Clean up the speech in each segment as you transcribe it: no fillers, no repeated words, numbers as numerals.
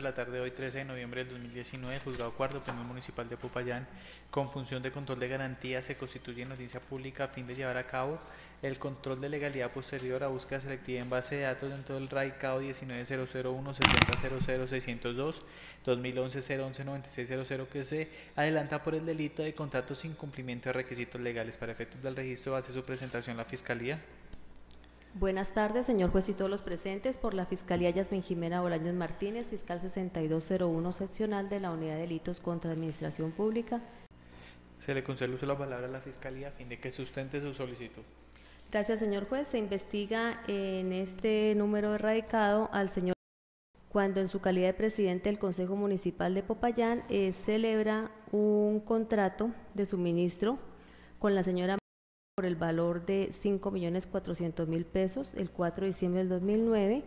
de la tarde de hoy, 13 de noviembre del 2019, el Juzgado Cuarto Penal Municipal de Popayán, con función de control de garantías, se constituye en audiencia pública a fin de llevar a cabo el control de legalidad posterior a búsqueda selectiva en base de datos dentro del RAI CAO 19001 7000 602 2011 011 9600, que se adelanta por el delito de contrato sin cumplimiento de requisitos legales. Para efectos del registro hace su presentación la Fiscalía. Buenas tardes, señor juez y todos los presentes. Por la Fiscalía Yasmin Jimena Bolaños Martínez, fiscal 6201 seccional de la Unidad de Delitos contra Administración Pública. Se le concede el uso de la palabra a la Fiscalía a fin de que sustente su solicitud. Gracias, señor juez. Se investiga en este número erradicado al señor cuando en su calidad de presidente del Consejo Municipal de Popayán celebra un contrato de suministro con la señora por el valor de 5.400.000 pesos el 4 de diciembre del 2009,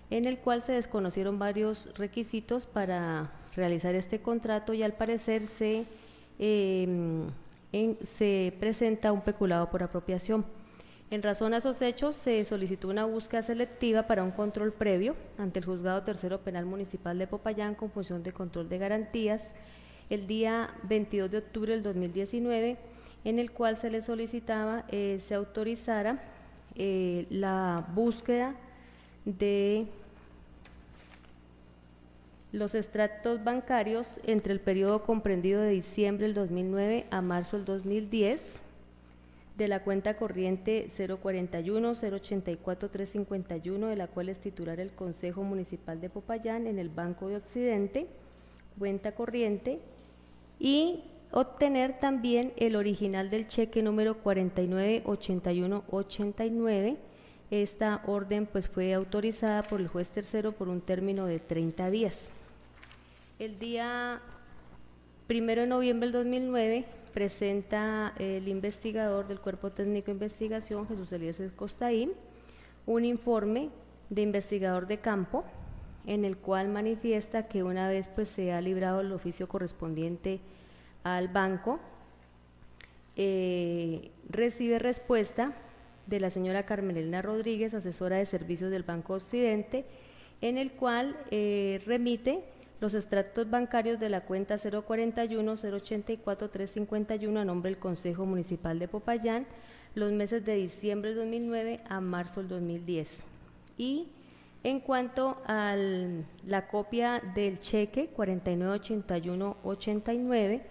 en el cual se desconocieron varios requisitos para realizar este contrato y al parecer se presenta un peculado por apropiación. En razón a esos hechos, se solicitó una búsqueda selectiva para un control previo ante el Juzgado Tercero Penal Municipal de Popayán con función de control de garantías el día 22 de octubre del 2019, en el cual se le solicitaba se autorizara la búsqueda de los extractos bancarios entre el periodo comprendido de diciembre del 2009 a marzo del 2010 de la cuenta corriente 041-084-351, de la cual es titular el Consejo Municipal de Popayán en el Banco de Occidente, cuenta corriente, y obtener también el original del cheque número 498189. Esta orden pues fue autorizada por el juez tercero por un término de 30 días. El día 1 de noviembre del 2009 presenta el investigador del Cuerpo Técnico de Investigación, Jesús Eliezer Costaín, un informe de investigador de campo en el cual manifiesta que una vez pues se ha librado el oficio correspondiente al banco, recibe respuesta de la señora Carmelina Rodríguez, asesora de servicios del Banco Occidente, en el cual remite los extractos bancarios de la cuenta 041-084-351 a nombre del Consejo Municipal de Popayán, los meses de diciembre del 2009 a marzo del 2010. Y en cuanto a la copia del cheque 498189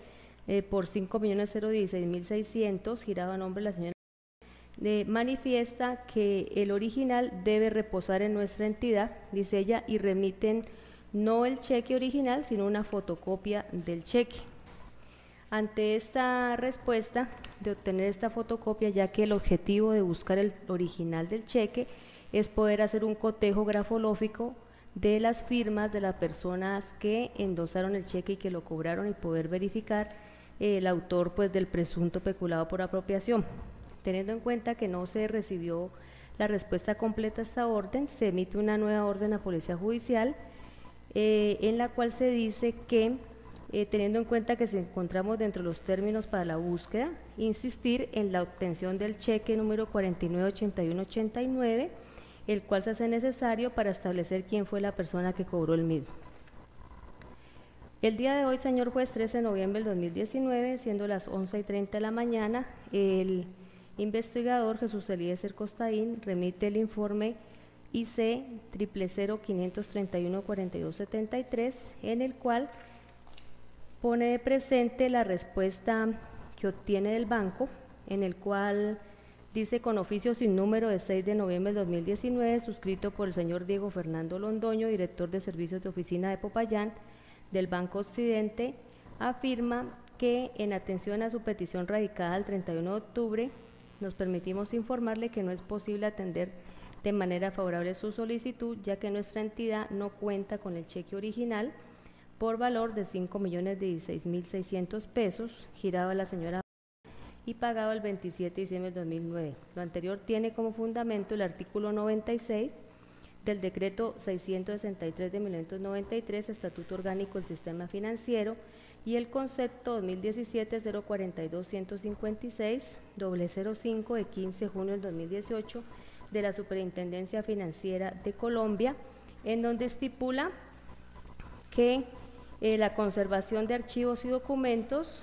por 5.016.600 girado a nombre de la señora, manifiesta que el original debe reposar en nuestra entidad, dice ella, y remiten no el cheque original, sino una fotocopia del cheque. Ante esta respuesta de obtener esta fotocopia, ya que el objetivo de buscar el original del cheque es poder hacer un cotejo grafológico de las firmas de las personas que endosaron el cheque y que lo cobraron y poder verificar el autor pues del presunto peculado por apropiación. Teniendo en cuenta que no se recibió la respuesta completa a esta orden, se emite una nueva orden a Policía Judicial en la cual se dice que, teniendo en cuenta que se encontramos dentro de los términos para la búsqueda, insistir en la obtención del cheque número 498189, el cual se hace necesario para establecer quién fue la persona que cobró el mismo. El día de hoy, señor juez, 13 de noviembre del 2019, siendo las 11:30 de la mañana, el investigador Jesús Eliezer Costaín remite el informe IC 000-531-4273, en el cual pone de presente la respuesta que obtiene del banco, en el cual dice: con oficio sin número de 6 de noviembre del 2019, suscrito por el señor Diego Fernando Londoño, director de servicios de oficina de Popayán del Banco Occidente, afirma que en atención a su petición radicada el 31 de octubre, nos permitimos informarle que no es posible atender de manera favorable su solicitud, ya que nuestra entidad no cuenta con el cheque original por valor de 5.016.600 pesos, girado a la señora y pagado el 27 de diciembre del 2009. Lo anterior tiene como fundamento el artículo 96 del decreto 663 de 1993, Estatuto Orgánico del Sistema Financiero, y el concepto 2017-042-156-005 de 15 de junio del 2018 de la Superintendencia Financiera de Colombia, en donde estipula que la conservación de archivos y documentos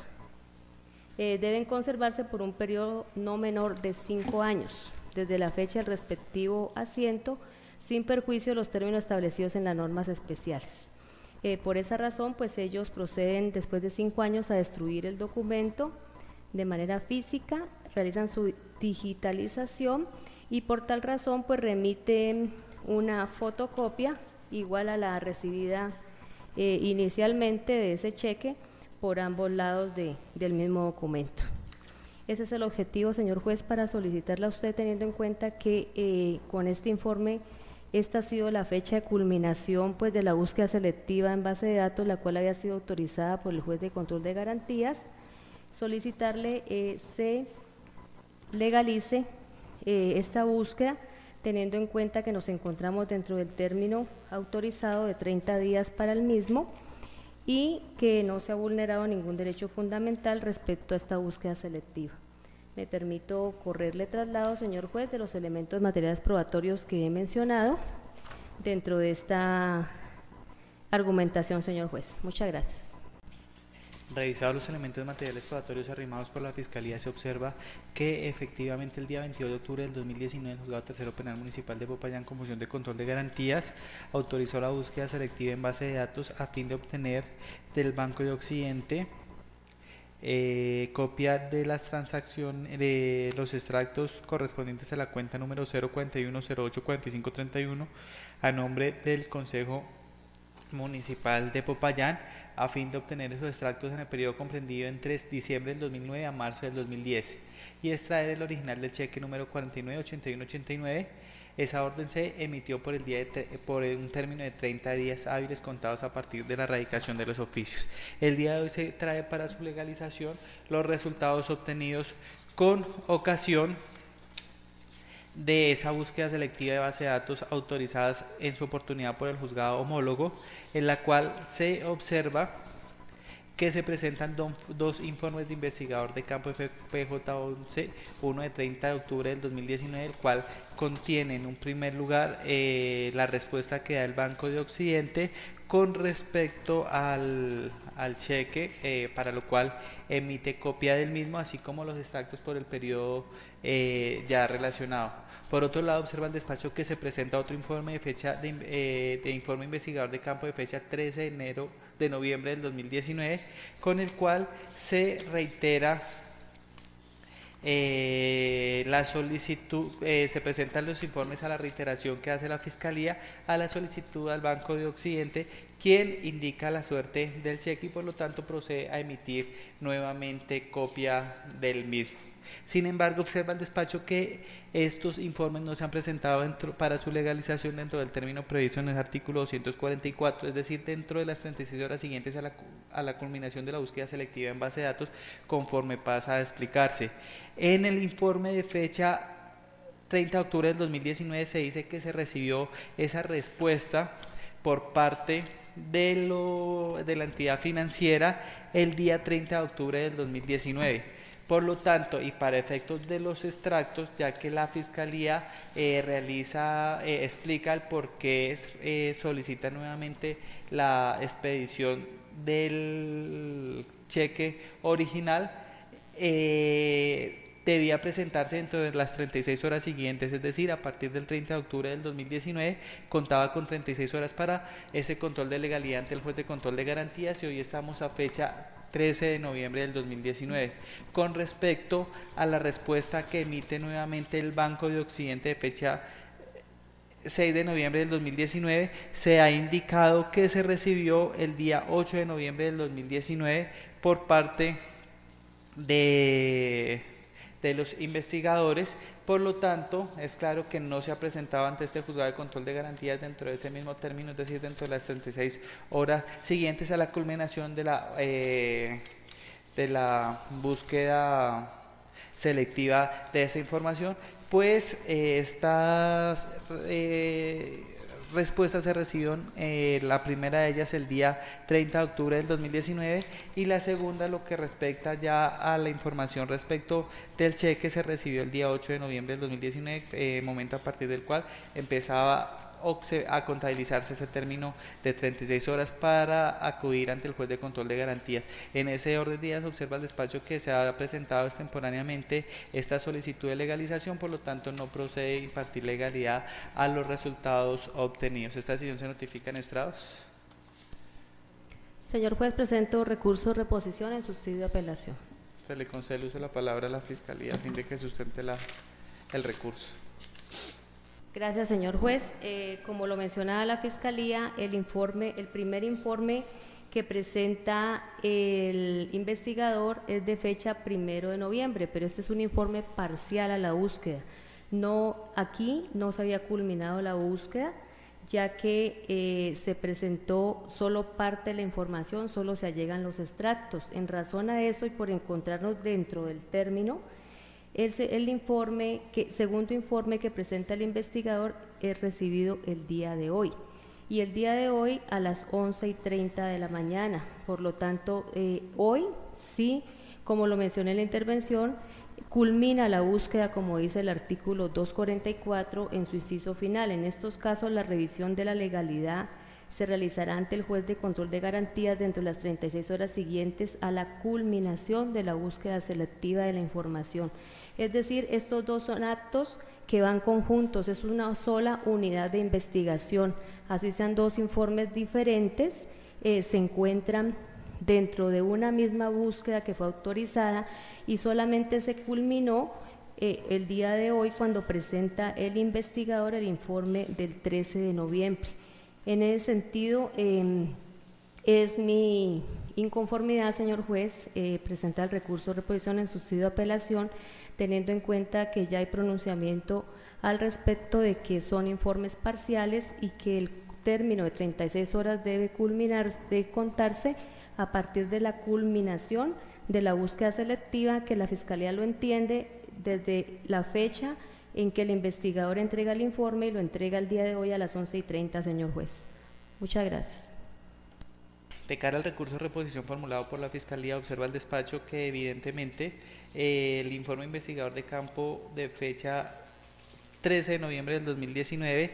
deben conservarse por un periodo no menor de 5 años, desde la fecha del respectivo asiento, sin perjuicio de los términos establecidos en las normas especiales. Por esa razón, pues ellos proceden después de 5 años a destruir el documento de manera física, realizan su digitalización y por tal razón pues remiten una fotocopia igual a la recibida inicialmente de ese cheque por ambos lados del mismo documento. Ese es el objetivo, señor juez, para solicitarle a usted, teniendo en cuenta que con este informe esta ha sido la fecha de culminación pues de la búsqueda selectiva en base de datos, la cual había sido autorizada por el juez de control de garantías. Solicitarle se legalice esta búsqueda, teniendo en cuenta que nos encontramos dentro del término autorizado de 30 días para el mismo y que no se ha vulnerado ningún derecho fundamental respecto a esta búsqueda selectiva. Me permito correrle traslado, señor juez, de los elementos materiales probatorios que he mencionado dentro de esta argumentación, señor juez. Muchas gracias. Revisados los elementos materiales probatorios arrimados por la Fiscalía, se observa que efectivamente el día 22 de octubre del 2019 el Juzgado Tercero Penal Municipal de Popayán, con función de control de garantías, autorizó la búsqueda selectiva en base de datos a fin de obtener del Banco de Occidente copia de las transacciones de los extractos correspondientes a la cuenta número 041084531 a nombre del Consejo Municipal de Popayán, a fin de obtener esos extractos en el periodo comprendido entre diciembre del 2009 a marzo del 2010 y extraer el original del cheque número 498189. Esa orden se emitió por un término de 30 días hábiles contados a partir de la radicación de los oficios. El día de hoy se trae para su legalización los resultados obtenidos con ocasión de esa búsqueda selectiva de base de datos autorizadas en su oportunidad por el juzgado homólogo, en la cual se observa que se presentan dos informes de investigador de campo PJ11, uno de 30 de octubre del 2019, el cual contiene en un primer lugar la respuesta que da el Banco de Occidente con respecto al cheque, para lo cual emite copia del mismo, así como los extractos por el periodo ya relacionado. Por otro lado, observa el despacho que se presenta otro informe de fecha de informe investigador de campo de fecha 13 de noviembre del 2019, con el cual se reitera la solicitud, se presentan los informes a la reiteración que hace la Fiscalía a la solicitud al Banco de Occidente, quien indica la suerte del cheque y por lo tanto procede a emitir nuevamente copia del mismo. Sin embargo, observa el despacho que estos informes no se han presentado para su legalización dentro del término previsto en el artículo 244, es decir, dentro de las 36 horas siguientes a la culminación de la búsqueda selectiva en base de datos, conforme pasa a explicarse. En el informe de fecha 30 de octubre del 2019 se dice que se recibió esa respuesta por parte de la entidad financiera el día 30 de octubre del 2019. Por lo tanto, y para efectos de los extractos, ya que la Fiscalía explica el por qué solicita nuevamente la expedición del cheque original, debía presentarse dentro de las 36 horas siguientes, es decir, a partir del 30 de octubre del 2019, contaba con 36 horas para ese control de legalidad ante el juez de control de garantías y hoy estamos a fecha 13 de noviembre del 2019. Con respecto a la respuesta que emite nuevamente el Banco de Occidente de fecha 6 de noviembre del 2019, se ha indicado que se recibió el día 8 de noviembre del 2019 por parte de los investigadores. Por lo tanto, es claro que no se ha presentado ante este juzgado de control de garantías dentro de ese mismo término, es decir, dentro de las 36 horas siguientes a la culminación de la búsqueda selectiva de esa información, pues estas respuestas se recibieron, la primera de ellas el día 30 de octubre del 2019 y la segunda, lo que respecta ya a la información respecto del cheque, se recibió el día 8 de noviembre del 2019, momento a partir del cual empezaba a contabilizarse ese término de 36 horas para acudir ante el juez de control de garantías. En ese orden de días observa el despacho que se ha presentado extemporáneamente esta solicitud de legalización, por lo tanto no procede impartir legalidad a los resultados obtenidos. Esta decisión se notifica en estrados. Señor juez, presento recurso de reposición en subsidio de apelación. Se le concede el uso de la palabra a la Fiscalía a fin de que sustente el recurso. Gracias, señor juez. Como lo mencionaba la Fiscalía, el primer informe que presenta el investigador es de fecha 1 de noviembre, pero este es un informe parcial a la búsqueda. Aquí no se había culminado la búsqueda, ya que se presentó solo parte de la información, solo se allegan los extractos. En razón a eso y por encontrarnos dentro del término, el segundo informe que presenta el investigador es recibido el día de hoy. Y el día de hoy a las 11:30 de la mañana. Por lo tanto, hoy sí, como lo mencioné en la intervención, culmina la búsqueda, como dice el artículo 244 en su inciso final. En estos casos, la revisión de la legalidad se realizará ante el juez de control de garantías dentro de las 36 horas siguientes a la culminación de la búsqueda selectiva de la información. Es decir, estos dos son actos que van conjuntos, es una sola unidad de investigación. Así sean dos informes diferentes, se encuentran dentro de una misma búsqueda que fue autorizada y solamente se culminó el día de hoy cuando presenta el investigador el informe del 13 de noviembre. En ese sentido, es mi inconformidad, señor juez, presentar el recurso de reposición en subsidio de apelación, teniendo en cuenta que ya hay pronunciamiento al respecto de que son informes parciales y que el término de 36 horas debe contarse a partir de la culminación de la búsqueda selectiva, que la Fiscalía lo entiende desde la fecha en que el investigador entrega el informe y lo entrega el día de hoy a las 11:30, señor juez. Muchas gracias. De cara al recurso de reposición formulado por la Fiscalía, observa el despacho que evidentemente el informe investigador de campo de fecha 13 de noviembre del 2019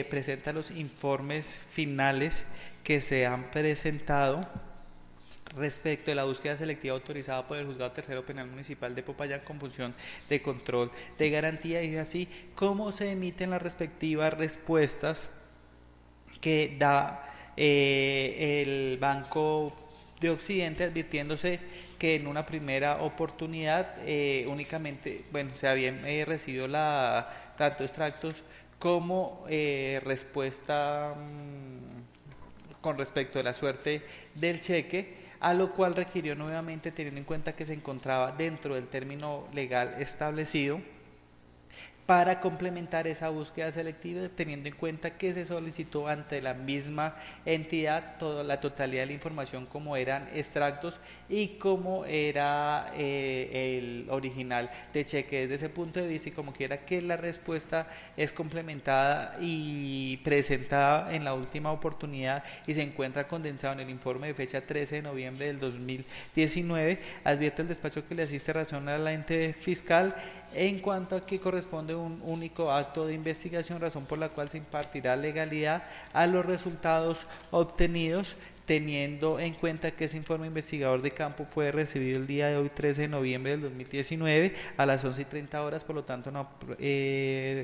presenta los informes finales que se han presentado respecto de la búsqueda selectiva autorizada por el Juzgado Tercero Penal Municipal de Popayán con función de control de garantía, y así como se emiten las respectivas respuestas que da el Banco de Occidente, advirtiéndose que en una primera oportunidad únicamente, se habían recibido tanto extractos como respuesta con respecto de la suerte del cheque, a lo cual requirió nuevamente, teniendo en cuenta que se encontraba dentro del término legal establecido, para complementar esa búsqueda selectiva, teniendo en cuenta que se solicitó ante la misma entidad la totalidad de la información, como eran extractos y como era el original de cheque. Desde ese punto de vista, y como quiera que la respuesta es complementada y presentada en la última oportunidad y se encuentra condensado en el informe de fecha 13 de noviembre del 2019, advierte el despacho que le asiste razón al ente fiscal en cuanto a que corresponde un único acto de investigación, razón por la cual se impartirá legalidad a los resultados obtenidos, teniendo en cuenta que ese informe investigador de campo fue recibido el día de hoy, 13 de noviembre del 2019, a las 11:30 horas, por lo tanto no ha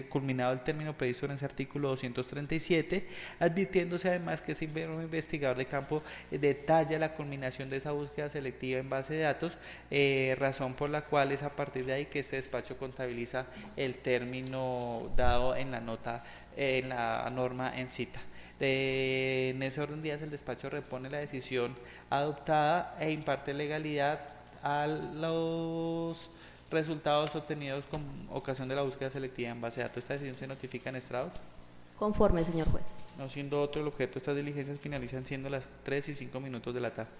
culminado el término previsto en ese artículo 237, advirtiéndose además que ese informe investigador de campo detalla la culminación de esa búsqueda selectiva en base de datos, razón por la cual es a partir de ahí que este despacho contabiliza el término dado en la nota, en la norma en cita. En ese orden de días el despacho repone la decisión adoptada e imparte legalidad a los resultados obtenidos con ocasión de la búsqueda selectiva en base de datos. Esta decisión se notifica en estrados. Conforme, señor juez. No siendo otro el objeto, estas diligencias finalizan siendo las 3:05 de la tarde.